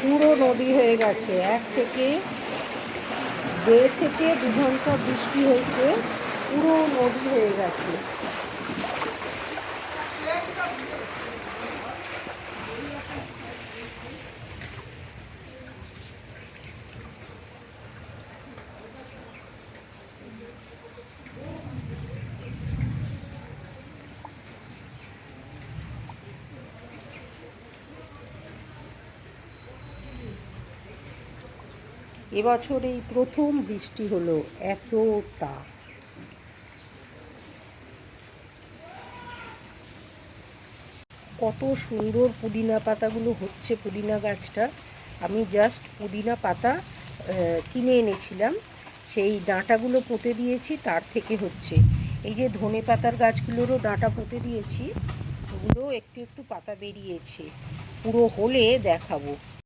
পুরো নদী হয়ে গেছে। 1 থেকে 2 ঘন্টা বৃষ্টি হয়েছে, পুরো নদী হয়ে গেছে। এবছর এই প্রথম বৃষ্টি হলো এতটা। কত সুন্দর পুদিনা পাতাগুলো হচ্ছে। পুদিনা গাছটা আমি জাস্ট পুদিনা পাতা কিনে এনেছিলাম, সেই ডাঁটাগুলো পুঁতে দিয়েছি, তার থেকে হচ্ছে। এই যে ধনে পাতার গাছগুলোরও ডাঁটা পুঁতে দিয়েছি, ওগুলো একটু একটু পাতা বেরিয়েছে। পুরো হলে দেখাবো।